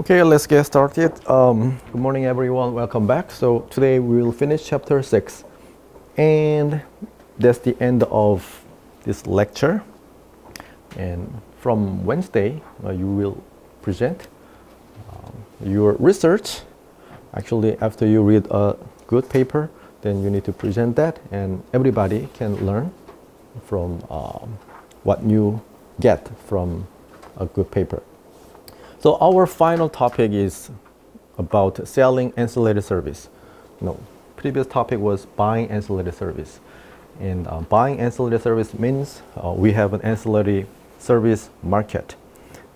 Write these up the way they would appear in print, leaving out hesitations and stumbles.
Okay, let's get started. Good morning, everyone. Welcome back. So today we will finish chapter 6, and that's the end of this lecture. And from Wednesday, you will present your research. Actually, after you read a good paper, then you need to present that, and everybody can learn from what you get from a good paper. So our final topic is about selling ancillary service. Previous topic was buying ancillary service. And buying ancillary service means we have an ancillary service market.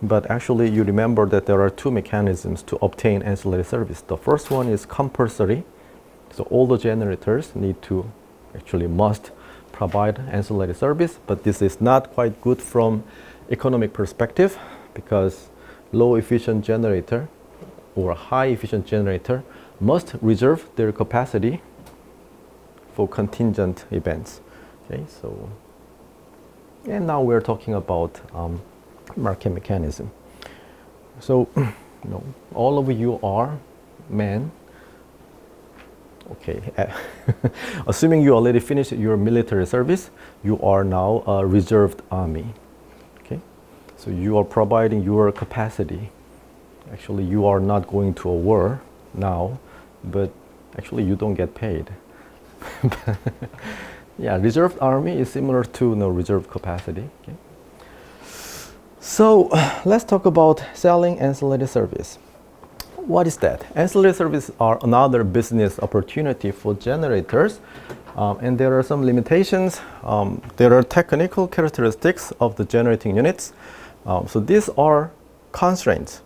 But actually you remember that there are two mechanisms to obtain ancillary service. The first one is compulsory. So all the generators must provide ancillary service, but this is not quite good from economic perspective because low efficient generator or high efficient generator must reserve their capacity for contingent events. Okay, so and now we're talking about market mechanism. So all of you are men. Okay, assuming you already finished your military service, you are now a reserved army. So you are providing your capacity. Actually, you are not going to a war now, but actually you don't get paid. Yeah, reserved army is similar to reserve capacity. Okay. So let's talk about selling ancillary service. What is that? Ancillary service are another business opportunity for generators, and there are some limitations. There are technical characteristics of the generating units. So these are constraints.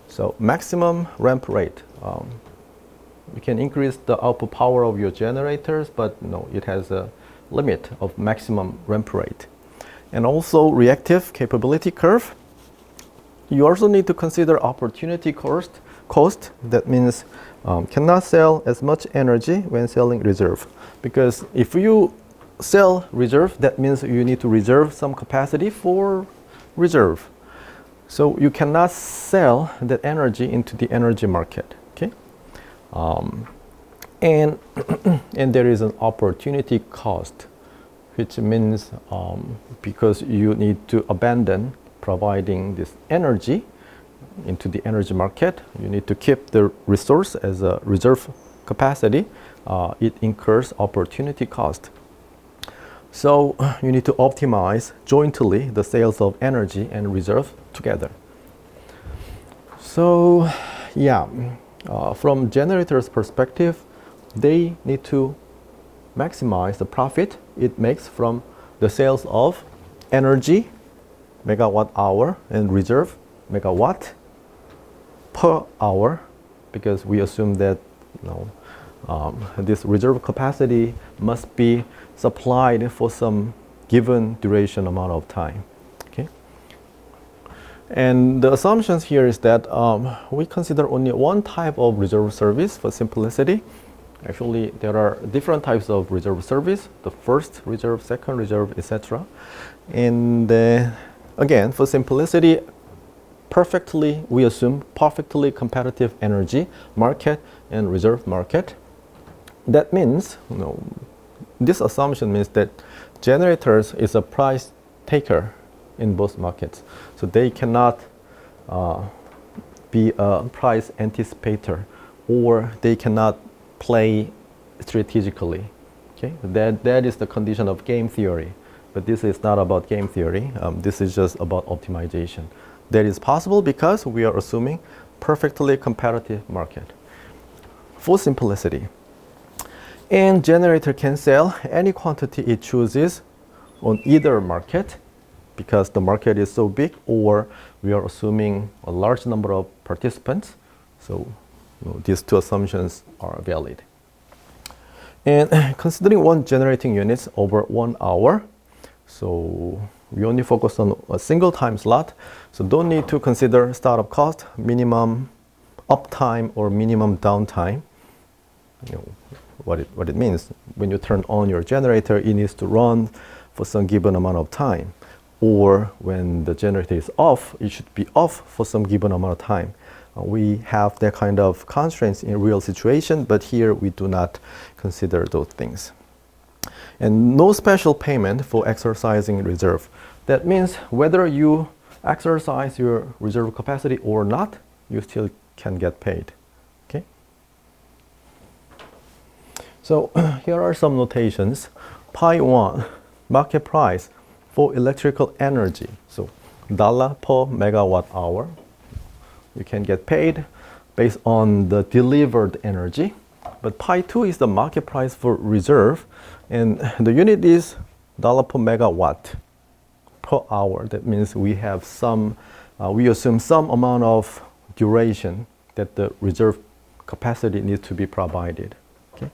So maximum ramp rate. You can increase the output power of your generators, but it has a limit of maximum ramp rate. And also reactive capability curve. You also need to consider opportunity cost. That means cannot sell as much energy when selling reserve. Because if you sell reserve, that means you need to reserve some capacity for reserve. So you cannot sell that energy into the energy market. Okay, and there is an opportunity cost, which means because you need to abandon providing this energy into the energy market, you need to keep the resource as a reserve capacity. It incurs opportunity cost. So you need to optimize jointly the sales of energy and reserve together. So yeah, from generators' perspective, they need to maximize the profit it makes from the sales of energy, megawatt hour, and reserve, megawatt per hour, because we assume that this reserve capacity must be supplied for some given duration amount of time. Okay, and the assumptions here is that we consider only one type of reserve service for simplicity. Actually, there are different types of reserve service: the first reserve, second reserve, etc. And again, for simplicity, we assume perfectly competitive energy market and reserve market. That means, this assumption means that generators is a price taker in both markets. So they cannot be a price anticipator, or they cannot play strategically. Okay, that is the condition of game theory. But this is not about game theory. This is just about optimization. That is possible because we are assuming perfectly competitive market. For simplicity. And generator can sell any quantity it chooses on either market because the market is so big, or we are assuming a large number of participants. So these two assumptions are valid. And considering one generating unit over 1 hour, so we only focus on a single time slot, so don't need to consider startup cost, minimum uptime, or minimum downtime. What it means. When you turn on your generator, it needs to run for some given amount of time. Or when the generator is off, it should be off for some given amount of time. we have that kind of constraints in real situation, but here we do not consider those things. And no special payment for exercising reserve. That means whether you exercise your reserve capacity or not, you still can get paid. Okay. So here are some notations. Pi 1, market price for electrical energy. So dollar per megawatt hour. You can get paid based on the delivered energy. But pi 2 is the market price for reserve, and the unit is dollar per megawatt per hour. That means we have some, we assume some amount of duration that the reserve capacity needs to be provided. Okay?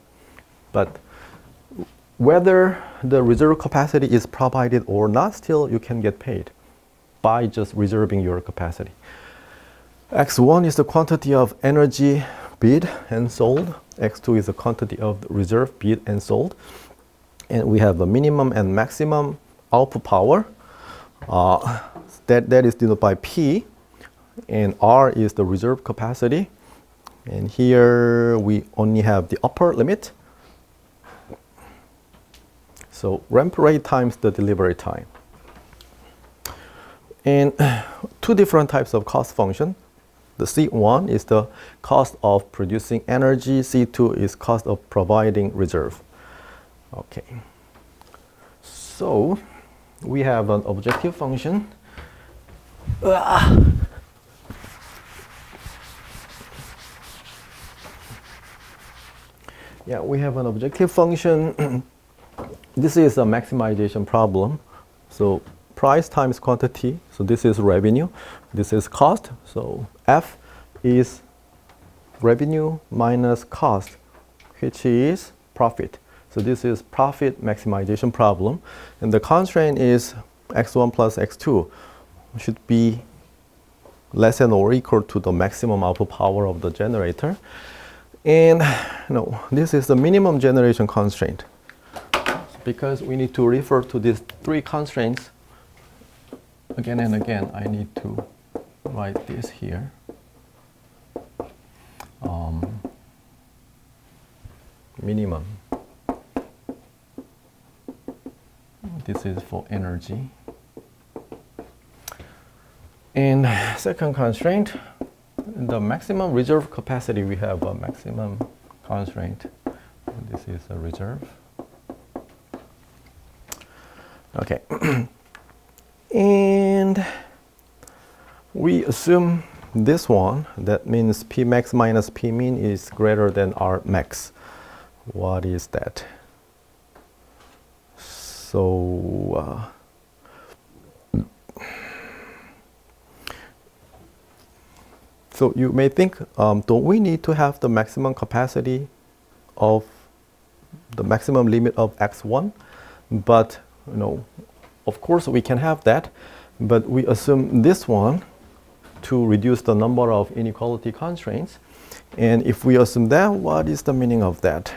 But whether the reserve capacity is provided or not, still you can get paid by just reserving your capacity. X1 is the quantity of energy bid and sold. X2 is the quantity of the reserve bid and sold. And we have a minimum and maximum output power. That is denoted by P. And R is the reserve capacity. And here we only have the upper limit. So ramp rate times the delivery time. And two different types of cost function. The C1 is the cost of producing energy. C2 is cost of providing reserve. Okay. So we have an objective function. Yeah, we have an objective function. This is a maximization problem. So price times quantity. So this is revenue. This is cost. So F is revenue minus cost, which is profit. So this is profit maximization problem. And the constraint is X1 plus X2 should be less than or equal to the maximum output power of the generator. And this is the minimum generation constraint. Because we need to refer to these three constraints again and again, I need to write this here. Minimum. This is for energy. And second constraint, the maximum reserve capacity, we have a maximum constraint. This is a reserve. Okay. And we assume this one, that means P max minus P min is greater than R max. What is that? So so you may think, don't we need to have the maximum capacity of the maximum limit of X1? But of course we can have that, but we assume this one to reduce the number of inequality constraints. And if we assume that, what is the meaning of that?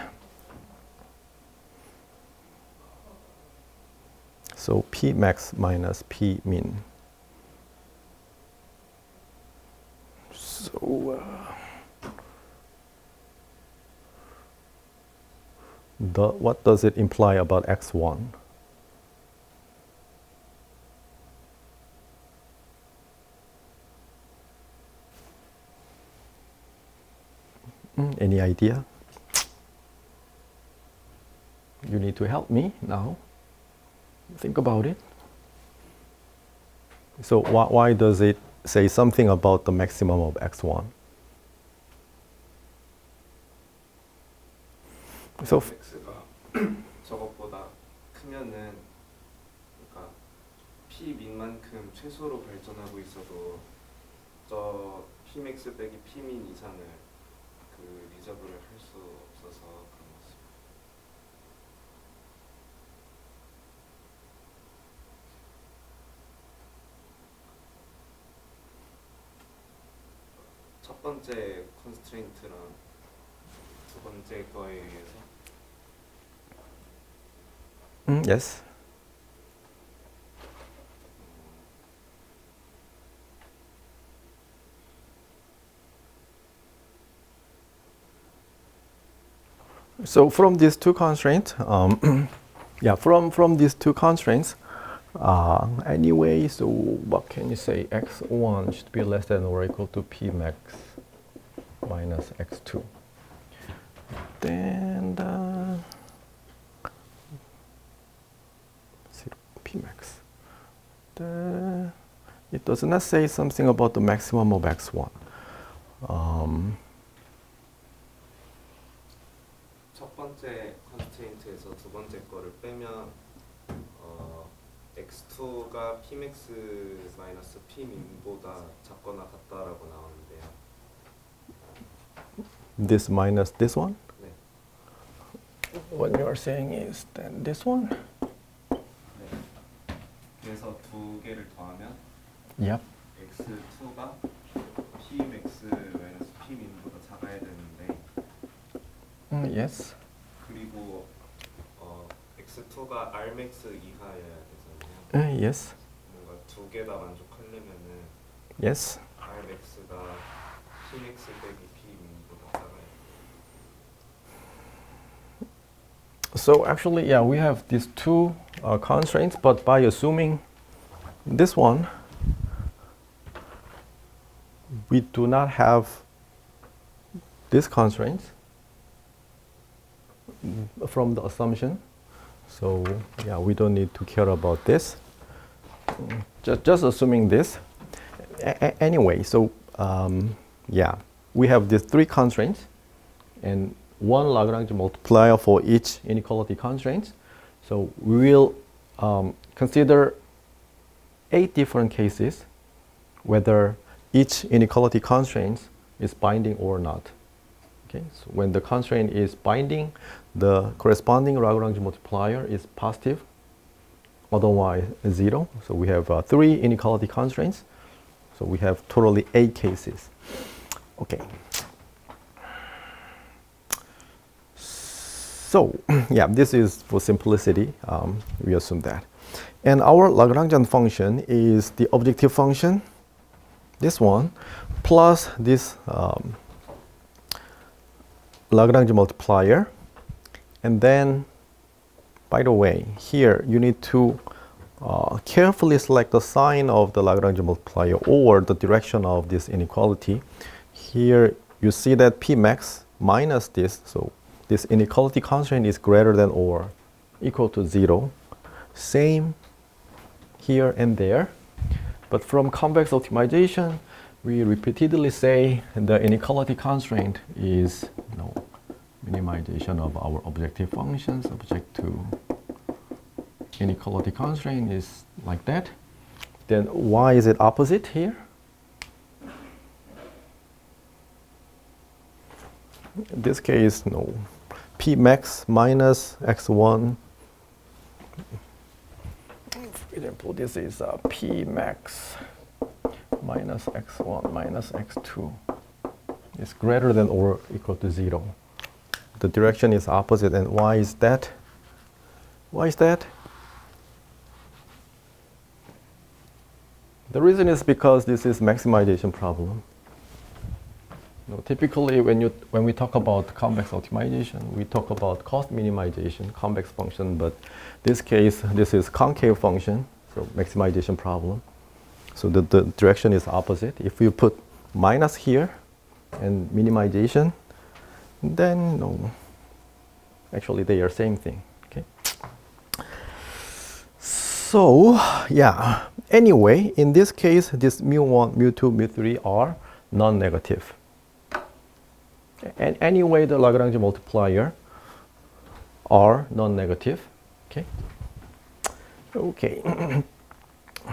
So P max minus P min. So what does it imply about X1? Any idea? You need to help me now. Think about it. So why does it say something about the maximum of X1? So X가 저것보다 크면은, 그러니까 P 민만큼 최소로 발전하고 있어도 저 P 맥스 빼기 P 민 이상을 그 리저브를 할 수 없어서 그런 것 같습니다. 첫 번째 컨스트레인트랑 두 번째 거에 의해서. yes. So from these two constraints, yeah, from these two constraints, anyway, so what can you say? X1 should be less than or equal to P max minus X2. Then P max. It does not say something about the maximum of X1. 첫 번째 컨스트레인트에서 두 번째 거를 빼면 x2가 pmax 마이너스 pmin보다 작거나 같다라고 나오는데요. This minus this one? 네. What you are saying is then this one? 네. 그래서 두 개를 더하면 Yep. x2가 pmax 마이너스 pmin보다 작아야 되는데 Yes. 그리고 x2가 rmax 이하여야 되잖아요. Yes. 뭔가 두 개 다 만족하려면은 Yes. rmax가 pmax 빼기 pmin보다 작아야 돼요. So actually, yeah, we have these two constraints, but by assuming this one, we do not have this constraint from the assumption. So yeah, we don't need to care about this. Just assuming this. Anyway, so yeah, we have these three constraints and one Lagrange multiplier for each inequality constraint. So we will consider 8 different cases whether each inequality constraint is binding or not. Okay, so when the constraint is binding, the corresponding Lagrange multiplier is positive, otherwise 0. So we have 3 inequality constraints. So we have totally 8 cases. Okay. So yeah, this is for simplicity. We assume that. And our Lagrangian function is the objective function, this one, plus this Lagrange multiplier. And then, by the way, here you need to carefully select the sign of the Lagrange multiplier or the direction of this inequality. Here you see that P max minus this, so this inequality constraint is greater than or equal to 0. Same here and there. But from convex optimization, we repeatedly say the inequality constraint is minimization of our objective function subject to inequality constraint is like that. Then why is it opposite here? In this case, P max minus x1. For example, this is P max minus x1 minus x2 is greater than or equal to 0. The direction is opposite, and why is that? Why is that? The reason is because this is maximization problem. Typically, when we talk about convex optimization, we talk about cost minimization, convex function, but this case, this is concave function, so maximization problem. So the direction is opposite. If you put minus here and minimization, then actually they are same thing. Okay. So yeah. Anyway, in this case, this mu1, mu2, mu3 are non-negative. And anyway, the Lagrange multiplier are non-negative. Okay. Okay.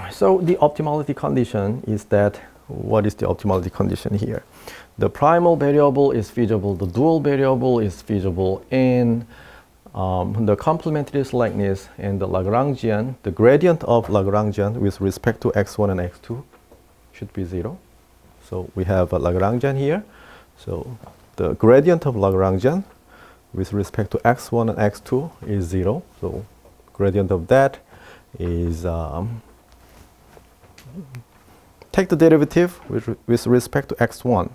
So the optimality condition is that, what is the optimality condition here? The primal variable is feasible, the dual variable is feasible, and the complementary slackness and the Lagrangian, the gradient of Lagrangian with respect to x1 and x2 should be 0. So we have a Lagrangian here. So the gradient of Lagrangian with respect to x1 and x2 is 0. So gradient of that is take the derivative with respect to x1,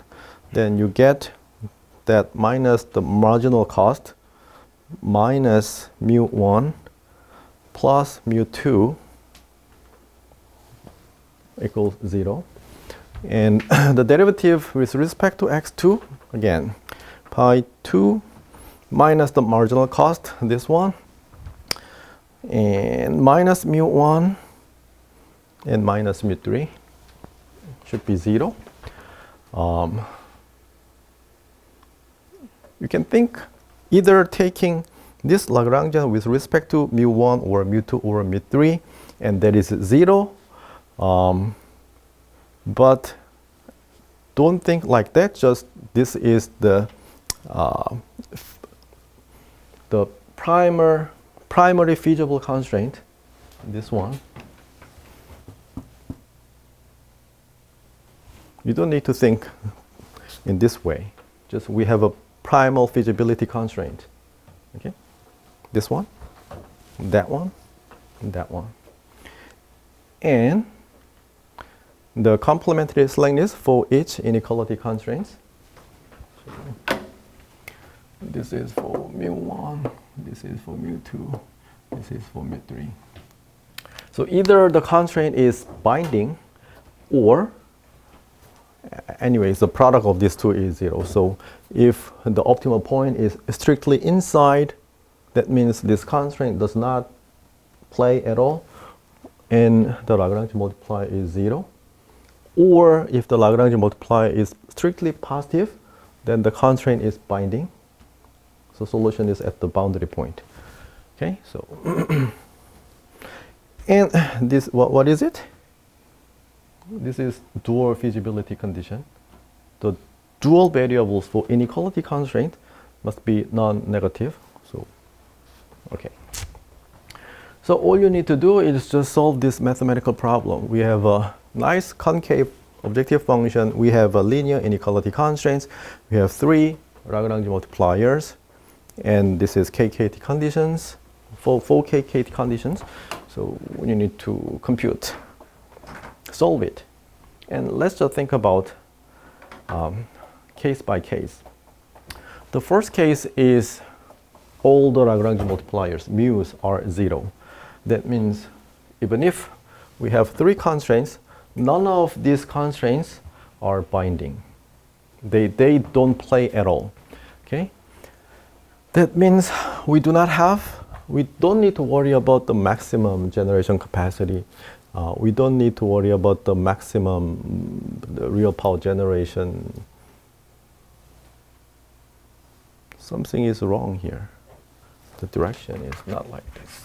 then you get that minus the marginal cost minus mu1 plus mu2 equals 0. And the derivative with respect to x2, again, pi 2 minus the marginal cost, this one, and minus mu1 and minus mu3 should be 0. You can think either taking this Lagrangian with respect to mu1 or mu2 or mu3, and that is 0. But don't think like that. Just this is the primary feasible constraint. This one. You don't need to think in this way. Just we have a primal feasibility constraint. Okay, this one, that one, and that one, and the complementary slackness for each inequality constraints. This is for mu1, this is for mu2, this is for mu3. So either the constraint is binding, or anyways, the product of these two is 0. So if the optimal point is strictly inside, that means this constraint does not play at all, and the Lagrange multiplier is 0. Or if the Lagrange multiplier is strictly positive, then the constraint is binding. So solution is at the boundary point. Okay, so and this what is it? This is dual feasibility condition. The dual variables for inequality constraint must be non-negative. So okay. So all you need to do is just solve this mathematical problem. We have a nice concave objective function. We have a linear inequality constraints. We have 3 Lagrange multipliers, and this is KKT conditions, 4 KKT conditions. So you need to compute, solve it, and let's just think about case by case. The first case is all the Lagrange multipliers, mu's are 0. That means even if we have 3 constraints, none of these constraints are binding. They don't play at all. Okay? That means we don't need to worry about the maximum generation capacity. We don't need to worry about the maximum real power generation. Something is wrong here. The direction is not like this.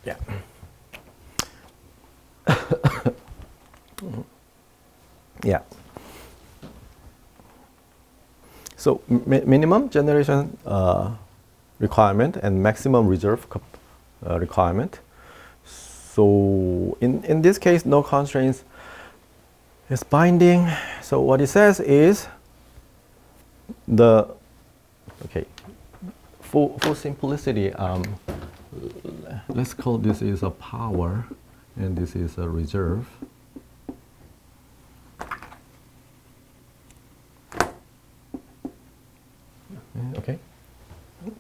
Yeah. Yeah. So minimum generation requirement and maximum reserve requirement. So in this case, no constraints is binding. So what it says is for simplicity, let's call this is a power and this is a reserve. Okay,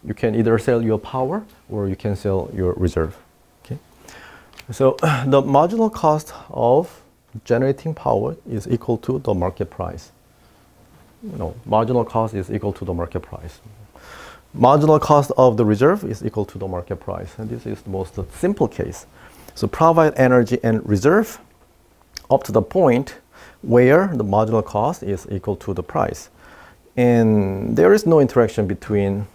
you can either sell your power or you can sell your reserve. Okay, so the marginal cost of generating power is equal to the market price. Marginal cost is equal to the market price. Marginal cost of the reserve is equal to the market price, and this is the most simple case. So provide energy and reserve up to the point where the marginal cost is equal to the price. And there is no interaction between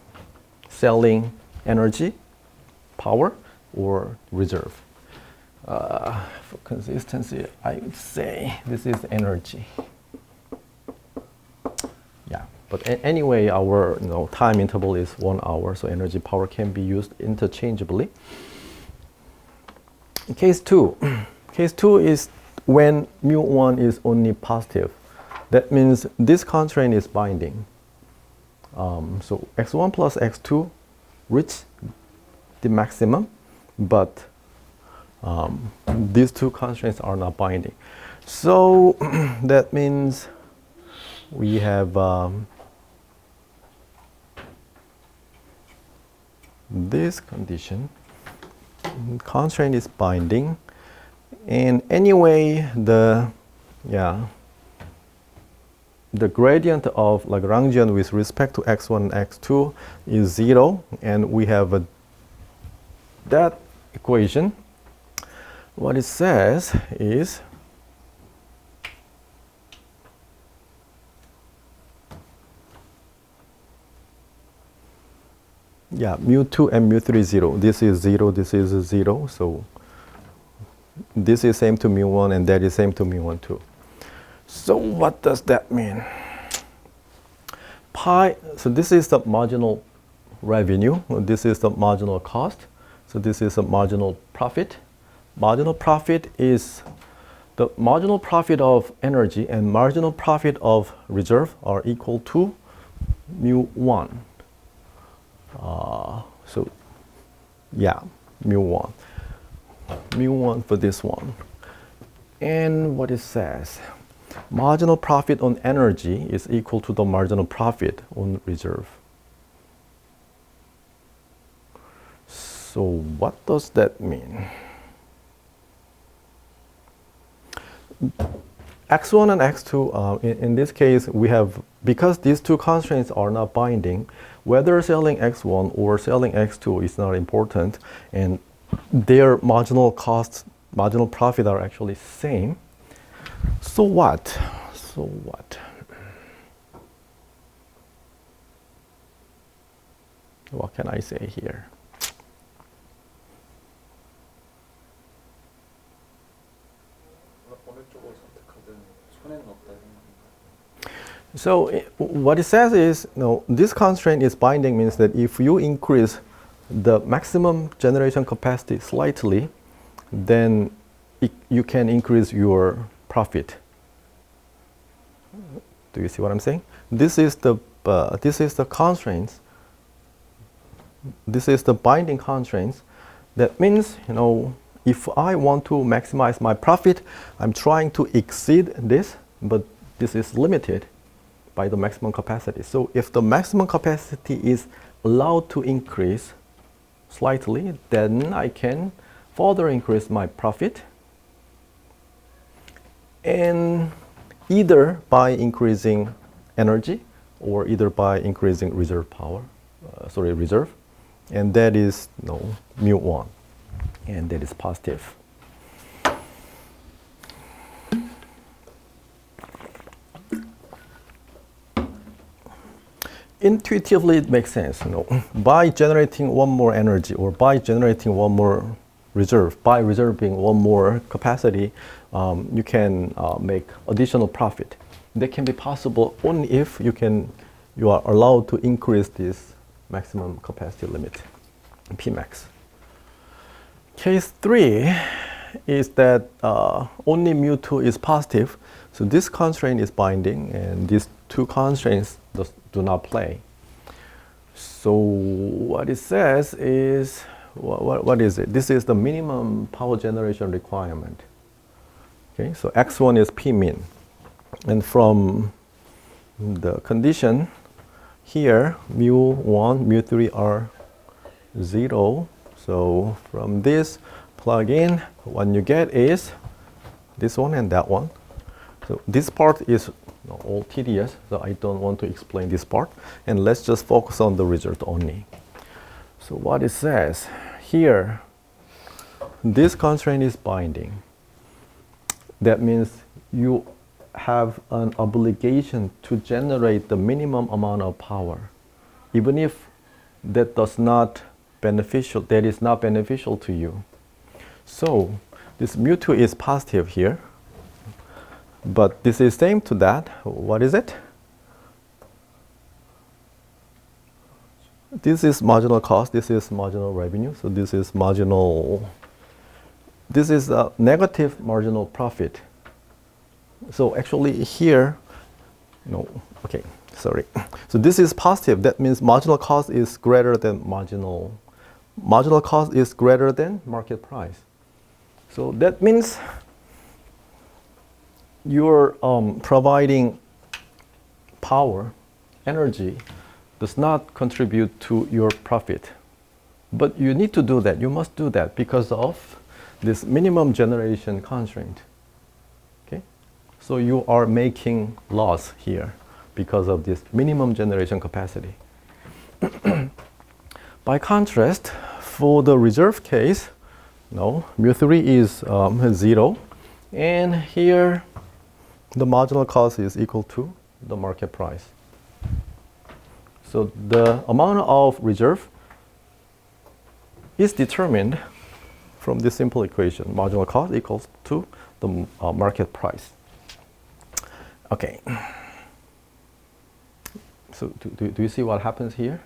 selling energy, power, or reserve. For consistency, I would say this is energy. Yeah, but anyway, our time interval is 1 hour, so energy power can be used interchangeably. Case 2. Case 2 is when mu1 is only positive. That means this constraint is binding. So x1 plus x2 reach the maximum, but these two constraints are not binding. So that means we have this condition, constraint is binding, and anyway the gradient of Lagrangian with respect to x1 and x2 is 0, and we have that equation. What it says is mu2 and mu3 is 0. This is 0, this is 0, so this is same to mu1 and that is same to mu1 too. So what does that mean? Pi, so this is the marginal revenue, this is the marginal cost, so this is the marginal profit. Marginal profit is the marginal profit of energy and marginal profit of reserve are equal to mu1. So mu1. Mu1 for this one. And what it says, marginal profit on energy is equal to the marginal profit on reserve. So what does that mean? X1 and X2, in this case, we have, because these two constraints are not binding, whether selling X1 or selling X2 is not important, and their marginal costs, marginal profit are actually same. So what? So what? What can I say here? So what it says is, this constraint is binding means that if you increase the maximum generation capacity slightly, then you can increase your profit. Do you see what I'm saying? This is the constraints. This is the binding constraints. That means, if I want to maximize my profit, I'm trying to exceed this, but this is limited by the maximum capacity. So if the maximum capacity is allowed to increase slightly, then I can further increase my profit, and either by increasing energy or either by increasing reserve power, reserve, and that is mu1, and that is positive. Intuitively, it makes sense. By generating one more energy or by generating one more reserve, by reserving one more capacity, you can make additional profit. That can be possible only if you are allowed to increase this maximum capacity limit, Pmax. Case 3 is that only mu2 is positive, so this constraint is binding, and these two constraints do not play. So what it says is, what is it? This is the minimum power generation requirement. Okay, so x1 is P min, and from the condition here, mu1, mu3 are 0. So from this plug in, what you get is this one and that one. So this part is all tedious, so I don't want to explain this part, and let's just focus on the result only. So what it says here, this constraint is binding. That means you have an obligation to generate the minimum amount of power, even if that is not beneficial to you. So this mu2 is positive here, but this is same to that. What is it? This is marginal cost, this is marginal revenue, so this is a negative marginal profit. So actually here, so this is positive. That means marginal cost is greater than marginal cost is greater than market price. So that means you're providing power, energy, does not contribute to your profit. But you need to do that. You must do that because of this minimum generation constraint. Okay? So you are making loss here because of this minimum generation capacity. By contrast, for the reserve case, no, mu3 is 0, and here the marginal cost is equal to the market price. So the amount of reserve is determined from this simple equation. Marginal cost equals to the market price. Okay. So do you see what happens here?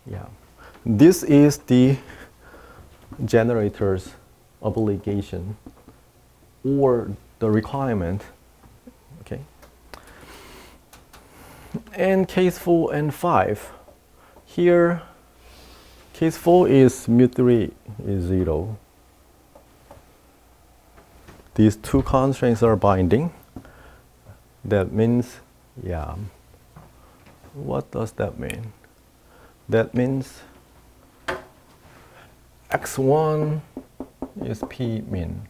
Yeah. This is the generator's obligation or the requirement. Okay. And case 4 and 5. Here, case 4 is mu3 is 0. These two constraints are binding. That means, yeah. What does that mean? That means x1 is p min,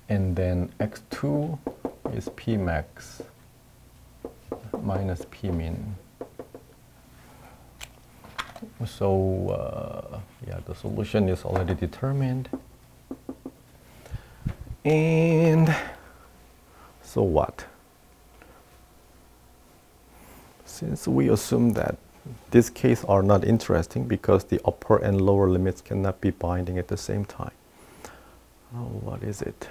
and then x2 is p max minus p min. So yeah, the solution is already determined. And so what? Since we assume that these cases are not interesting because the upper and lower limits cannot be binding at the same time. What is it?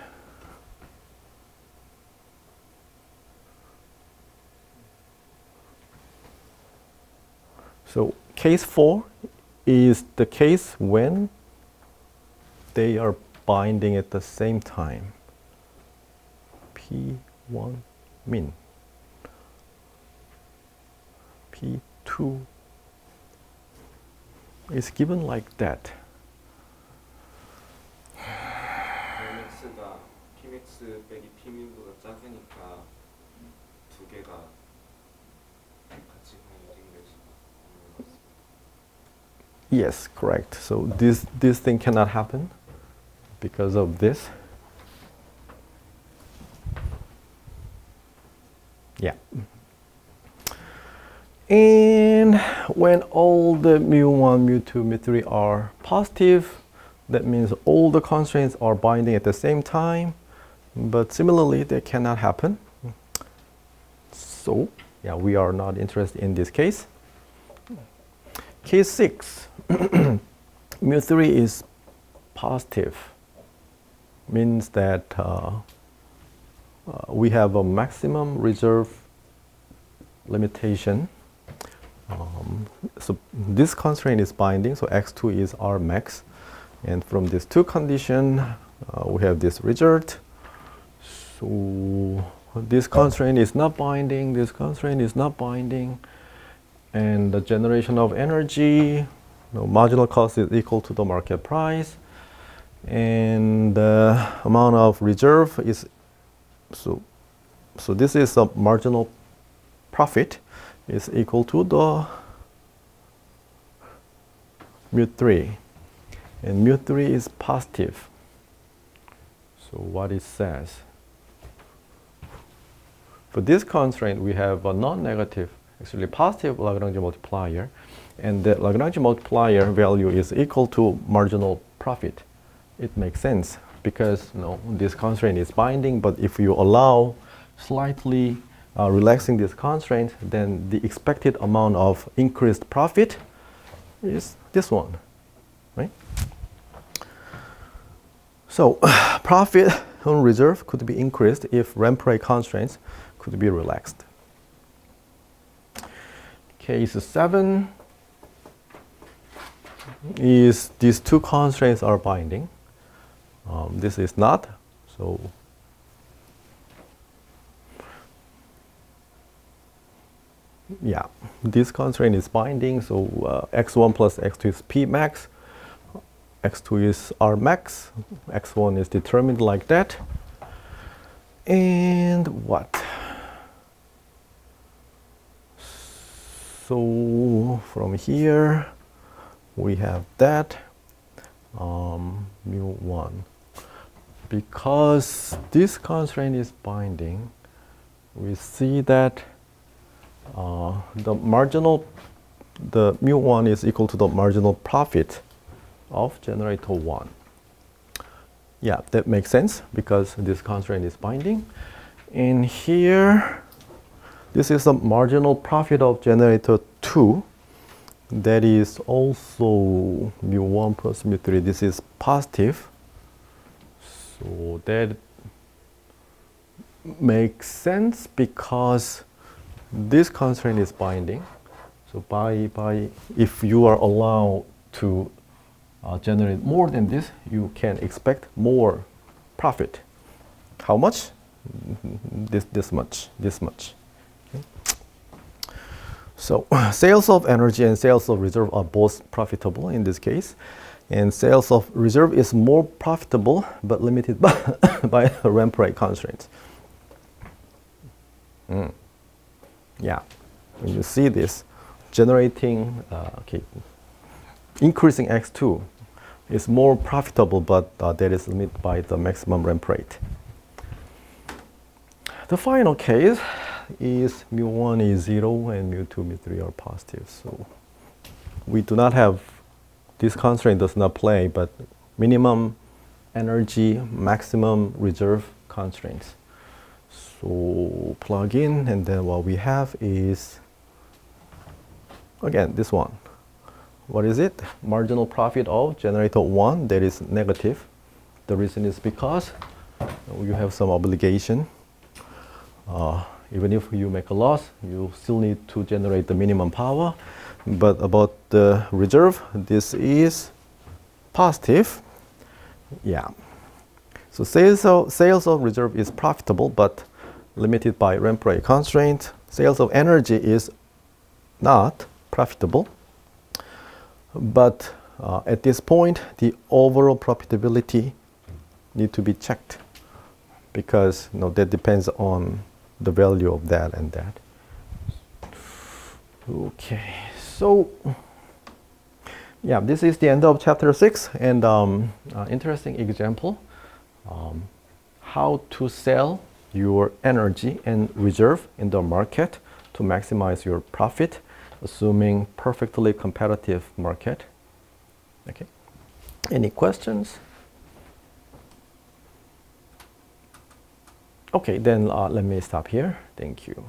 So case 4 is the case when they are binding at the same time. P1 min. P2 is given like that. Pmax가 Pmax 빼기 Pmin보다 작으니까 두 개가 같이 binding Yes, correct. So this thing cannot happen because of this. Yeah. And when all the mu1, mu2, mu3 are positive, that means all the constraints are binding at the same time. But similarly, they cannot happen. So, yeah, we are not interested in this case. Case 6, mu3 is positive. Means that we have a maximum reserve limitation. So this constraint is binding, so x2 is our max. And from these two conditions, we have this result. So this constraint is not binding, this constraint is not binding. And the generation of energy, marginal cost is equal to the market price. And the amount of reserve is, so this is a marginal profit is equal to the mu3, and mu3 is positive. So what it says, for this constraint we have a non-negative, actually positive Lagrange multiplier, and the Lagrange multiplier value is equal to marginal profit. It makes sense because this constraint is binding, but if you allow slightly relaxing this constraint, then the expected amount of increased profit is this one, right? So profit on reserve could be increased if ramp-rate constraints could be relaxed. Case 7 is these two constraints are binding. This is not, so yeah, this constraint is binding, so x1 plus x2 is p max, x2 is r max, x1 is determined like that. And what? So from here, we have that mu1. Because this constraint is binding, we see that the mu1 is equal to the marginal profit of generator 1. Yeah, that makes sense because this constraint is binding. And here, this is the marginal profit of generator 2. That is also mu1 plus mu3. This is positive. So that makes sense because this constraint is binding. So if you are allowed to generate more than this, you can expect more profit. How much? This much. Okay. So sales of energy and sales of reserve are both profitable in this case. And sales of reserve is more profitable but limited by ramp rate constraints. Yeah, when you see this, generating, increasing X2 is more profitable, but that is limited by the maximum ramp rate. The final case is mu1 is 0 and mu2, mu3 are positive. So we do not have, this constraint does not play, but minimum energy, maximum reserve constraints. So plug in, and then what we have is, again, this one. What is it? Marginal profit of generator 1, that is negative. The reason is because you have some obligation. Even if you make a loss, you still need to generate the minimum power. But about the reserve, this is positive. Yeah. So sales of reserve is profitable, but limited by ramp rate constraint. Sales of energy is not profitable. But at this point, the overall profitability need to be checked because that depends on the value of that and that. Okay, so yeah, this is the end of chapter 6 and interesting example. How to sell your energy and reserve in the market to maximize your profit, assuming perfectly competitive market. Okay. Any questions? Okay, then let me stop here. Thank you.